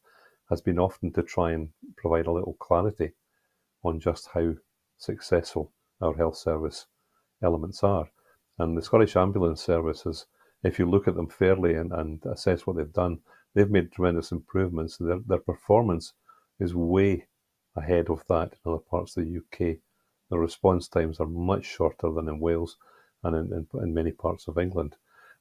has been often to try and provide a little clarity on just how successful our health service elements are. And the Scottish Ambulance Service is, if you look at them fairly and assess what they've done, they've made tremendous improvements. Their performance is way ahead of that in other parts of the UK. The response times are much shorter than in Wales and in many parts of England.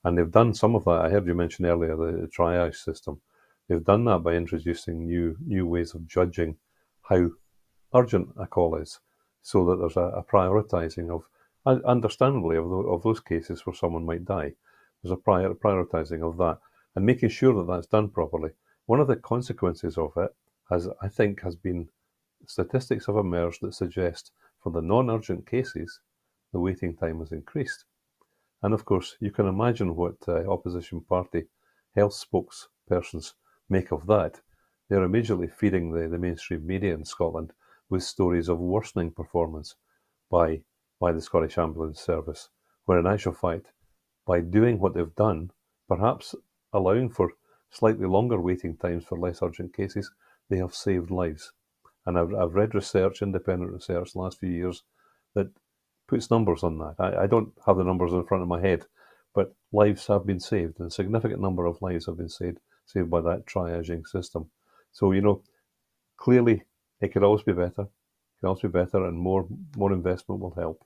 And they've done some of that. I heard you mention earlier the triage system. They've done that by introducing new ways of judging how urgent a call is, so that there's a prioritising of, understandably, of those cases where someone might die. There's a prioritising of that and making sure that that's done properly. One of the consequences of it, I think, has been statistics have emerged that suggest for the non-urgent cases, the waiting time has increased. And of course, you can imagine what opposition party health spokespersons make of that. They're immediately feeding the mainstream media in Scotland with stories of worsening performance by the Scottish Ambulance Service, where in actual fact, by doing what they've done, perhaps allowing for slightly longer waiting times for less urgent cases, they have saved lives. And I've read research, independent research, the last few years that puts numbers on that. I don't have the numbers in front of my head, but lives have been saved, and a significant number of lives have been saved by that triaging system. So, clearly it could always be better. It could always be better, and more investment will help.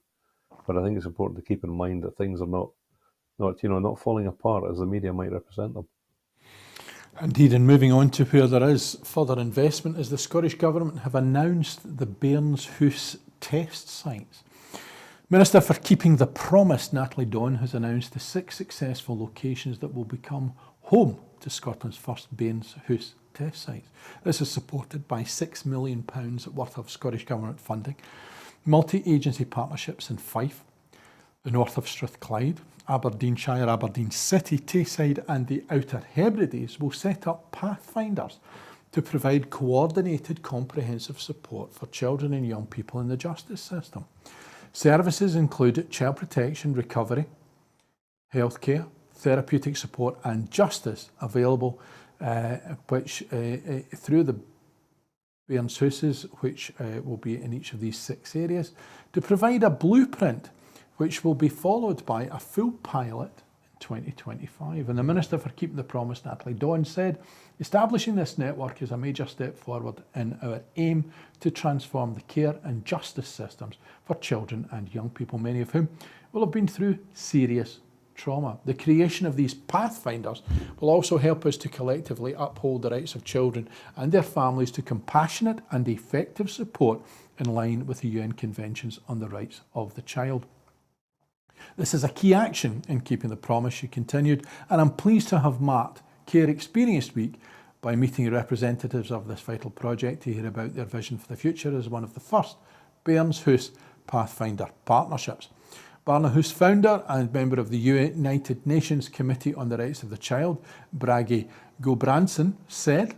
But I think it's important to keep in mind that things are not falling apart as the media might represent them. Indeed, and moving on to where there is further investment, is the Scottish Government have announced the Bairnshouse test sites. Minister for Keeping the Promise, Natalie Dawn, has announced the 6 successful locations that will become home to Scotland's first Bairnshouse test sites. This is supported by £6 million worth of Scottish Government funding, multi-agency partnerships in Fife, the north of Strathclyde, Aberdeenshire, Aberdeen City, Tayside and the Outer Hebrides will set up pathfinders to provide coordinated, comprehensive support for children and young people in the justice system. Services include child protection, recovery, healthcare, therapeutic support and justice available which through the Bairnshouses, which will be in each of these 6 areas, to provide a blueprint which will be followed by a full pilot in 2025. And the Minister for Keeping the Promise, Natalie Dawn, said, establishing this network is a major step forward in our aim to transform the care and justice systems for children and young people, many of whom will have been through serious trauma. The creation of these pathfinders will also help us to collectively uphold the rights of children and their families to compassionate and effective support in line with the UN Conventions on the Rights of the Child. This is a key action in keeping the promise, she continued, and I'm pleased to have marked Care Experience Week by meeting representatives of this vital project to hear about their vision for the future as one of the first Bairnshouse Pathfinder partnerships. Bairnshouse founder and member of the United Nations Committee on the Rights of the Child, Bragi Robertson, said,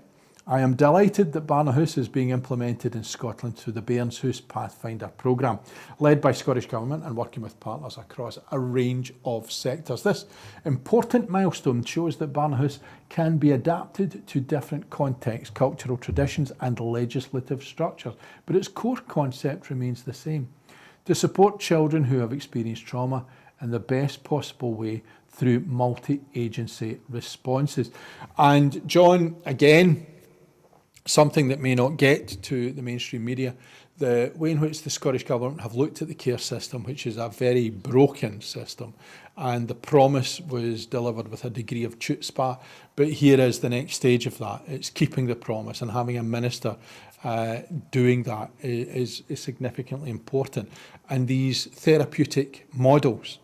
I am delighted that Bairnshouse is being implemented in Scotland through the Bairnshouse Pathfinder programme, led by Scottish Government and working with partners across a range of sectors. This important milestone shows that Bairnshouse can be adapted to different contexts, cultural traditions and legislative structures, but its core concept remains the same: to support children who have experienced trauma in the best possible way through multi-agency responses. And John, again, something that may not get to the mainstream media, the way in which the Scottish Government have looked at the care system, which is a very broken system, and the promise was delivered with a degree of chutzpah, but here is the next stage of that. It's keeping the promise, and having a minister doing that is significantly important. And these therapeutic models,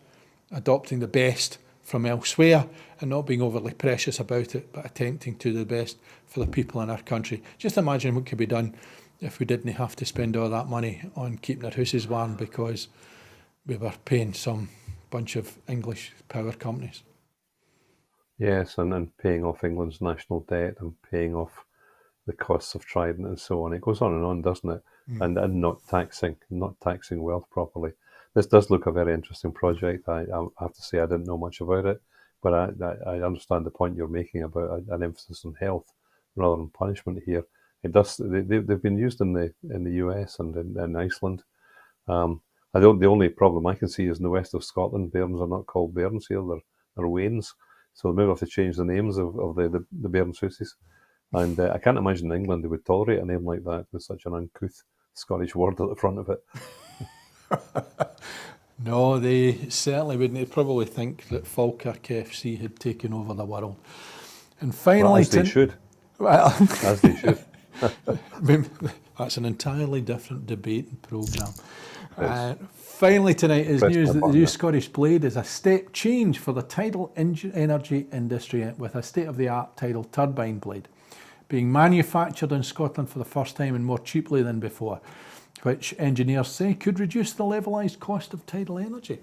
adopting the best from elsewhere and not being overly precious about it, but attempting to do the best for the people in our country. Just imagine what could be done if we didn't have to spend all that money on keeping our houses warm because we were paying some bunch of English power companies. Yes, and paying off England's national debt and paying off the costs of Trident and so on. It goes on and on, doesn't it? And not taxing wealth properly. This does look a very interesting project. I have to say I didn't know much about it, but I understand the point you're making about an emphasis on health rather than punishment here. It does. They've been used in the US and in Iceland. The only problem I can see is in the west of Scotland, bairns are not called bairns here; they're wains. So maybe have to change the names of the bairn sousties. And I can't imagine in England they would tolerate a name like that with such an uncouth Scottish word at the front of it. No, they certainly wouldn't. They'd probably think that Falkirk FC had taken over the world. And finally, Well, as they should. Well, As they should. that's an entirely different debate and programme. Finally tonight is Press news my that the button new there. Scottish Blade is a step change for the tidal energy industry with a state-of-the-art tidal turbine blade being manufactured in Scotland for the first time and more cheaply than before, which engineers say could reduce the levelised cost of tidal energy.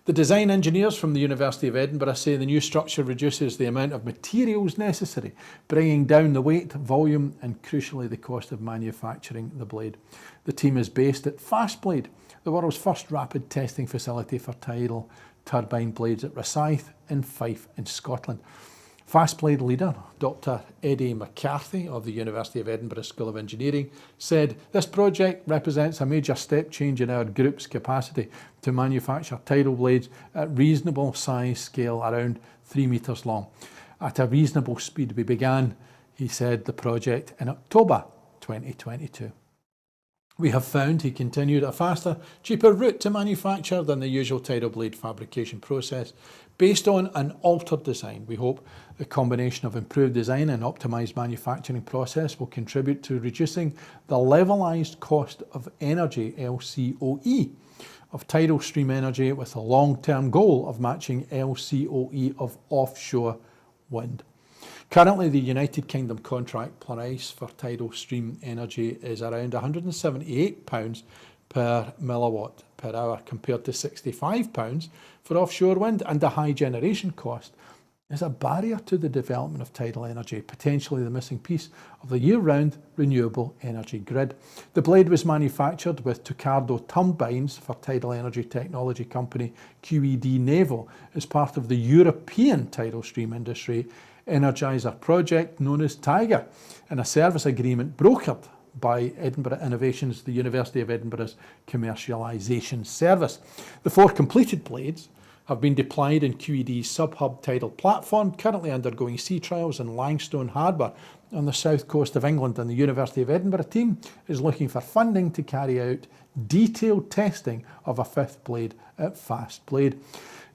The design engineers from the University of Edinburgh say the new structure reduces the amount of materials necessary, bringing down the weight, volume and crucially the cost of manufacturing the blade. The team is based at Fastblade, the world's first rapid testing facility for tidal turbine blades at Rosyth in Fife in Scotland. Fastblade leader Dr. Eddie McCarthy of the University of Edinburgh School of Engineering said, "This project represents a major step change in our group's capacity to manufacture tidal blades at reasonable size scale around 3 metres long. At a reasonable speed. We began," he said, "the project in October 2022. We have found," he continued, "a faster, cheaper route to manufacture than the usual tidal blade fabrication process. Based on an altered design, we hope the combination of improved design and optimised manufacturing process will contribute to reducing the levelised cost of energy, LCOE, of tidal stream energy with the long-term goal of matching LCOE of offshore wind." Currently, the United Kingdom contract price for tidal stream energy is around £178 per megawatt per hour compared to £65 for offshore wind, and the high generation cost is a barrier to the development of tidal energy, potentially the missing piece of the year-round renewable energy grid. The blade was manufactured with Tucardo turbines for tidal energy technology company QED Naval as part of the European tidal stream industry Energizer project known as Tiger, in a service agreement brokered by Edinburgh Innovations, the University of Edinburgh's commercialisation service. The 4 completed blades have been deployed in QED's sub-hub tidal platform, currently undergoing sea trials in Langstone Harbour on the south coast of England, and the University of Edinburgh team is looking for funding to carry out detailed testing of a 5th blade at Fastblade.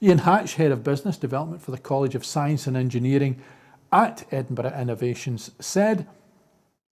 Ian Hatch, Head of Business Development for the College of Science and Engineering at Edinburgh Innovations, said,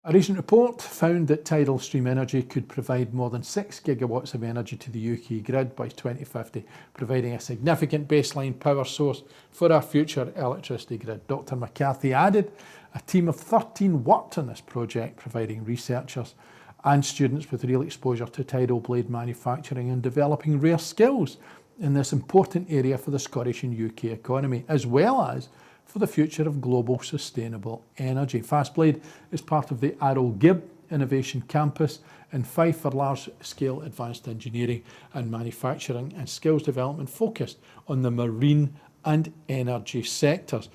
"A recent report found that tidal stream energy could provide more than 6 gigawatts of energy to the UK grid by 2050, providing a significant baseline power source for our future electricity grid." Dr. McCarthy added, "A team of 13 worked on this project, providing researchers and students with real exposure to tidal blade manufacturing and developing rare skills in this important area for the Scottish and UK economy, as well as for the future of global sustainable energy." Fastblade is part of the Arrow Gibb Innovation Campus in Fife for large-scale advanced engineering and manufacturing and skills development focused on the marine and energy sectors.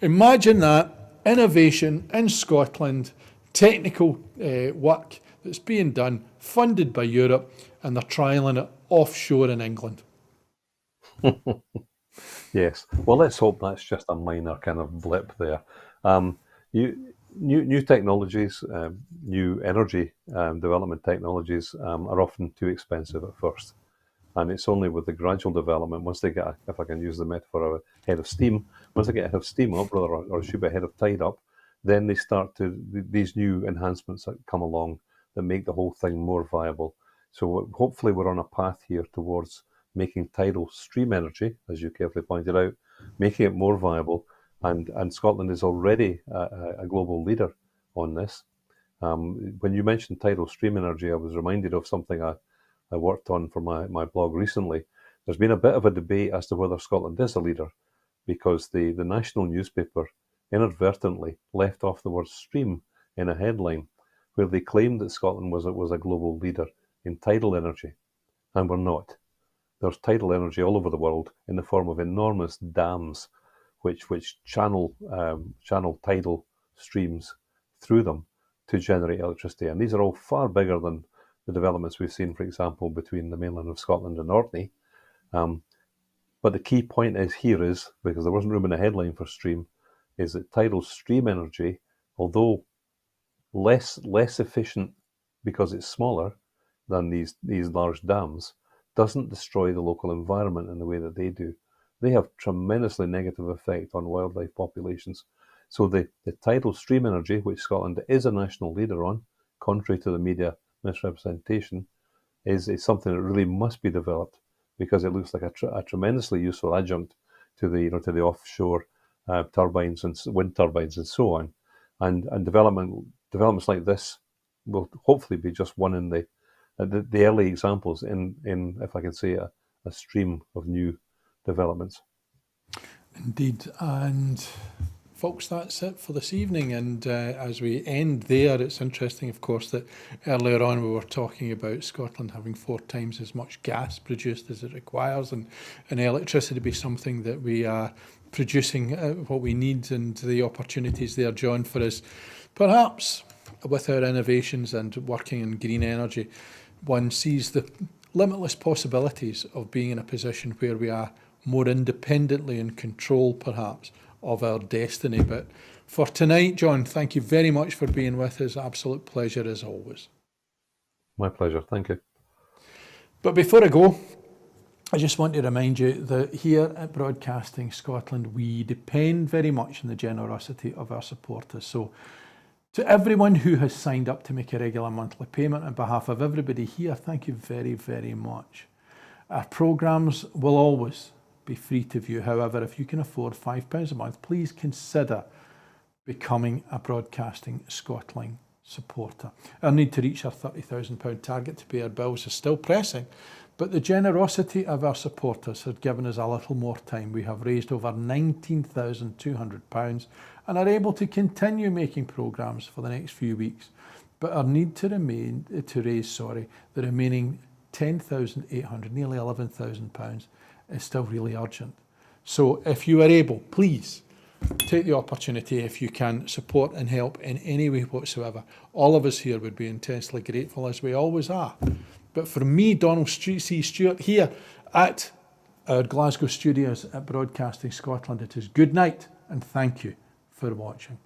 Imagine that, innovation in Scotland, technical work that's being done, funded by Europe, and they're trialling it offshore in England. Yes. Well, let's hope that's just a minor kind of blip there. New technologies, new energy development technologies are often too expensive at first. And it's only with the gradual development, once they get, if I can use the metaphor of a head of steam, once they get a head of steam up, or should be a head of tide up, then they start to, these new enhancements that come along that make the whole thing more viable. So hopefully we're on a path here towards making tidal stream energy, as you carefully pointed out, making it more viable. And Scotland is already a global leader on this. When you mentioned tidal stream energy, I was reminded of something I worked on for my blog recently. There's been a bit of a debate as to whether Scotland is a leader, because the national newspaper inadvertently left off the word stream in a headline where they claimed that Scotland was a global leader in tidal energy, and we're not. There's tidal energy all over the world in the form of enormous dams, which channel tidal streams through them to generate electricity. And these are all far bigger than the developments we've seen, for example, between the mainland of Scotland and Orkney. But the key point is, because there wasn't room in the headline for stream, is that tidal stream energy, although less efficient because it's smaller than these large dams, doesn't destroy the local environment in the way that they do. They have tremendously negative effect on wildlife populations. So the tidal stream energy, which Scotland is a national leader on, contrary to the media misrepresentation, is something that really must be developed, because it looks like a tremendously useful adjunct to the offshore turbines and wind turbines and so on. And developments like this will hopefully be just one in the early examples in, if I can say, a stream of new developments. Indeed. And folks, that's it for this evening. And as we end there, it's interesting, of course, that earlier on we were talking about Scotland having 4 times as much gas produced as it requires, and electricity be something that we are producing what we need, and the opportunities there, John, for us. Perhaps with our innovations and working in green energy, one sees the limitless possibilities of being in a position where we are more independently in control, perhaps, of our destiny. But for tonight, John, thank you very much for being with us. Absolute pleasure as always. My pleasure. Thank you. But before I go, I just want to remind you that here at Broadcasting Scotland, we depend very much on the generosity of our supporters. So to everyone who has signed up to make a regular monthly payment, on behalf of everybody here, thank you very, very much. Our programmes will always be free to view. However, if you can afford £5 a month, please consider becoming a Broadcasting Scotland supporter. Our need to reach our £30,000 target to pay our bills is still pressing, but the generosity of our supporters has given us a little more time. We have raised over £19,200 and are able to continue making programmes for the next few weeks. But our need to raise the remaining £10,800, nearly £11,000, is still really urgent. So if you are able, please take the opportunity, if you can, support and help in any way whatsoever. All of us here would be intensely grateful, as we always are. But for me, Donald C. Stewart, here at our Glasgow studios at Broadcasting Scotland, it is good night and thank you for watching.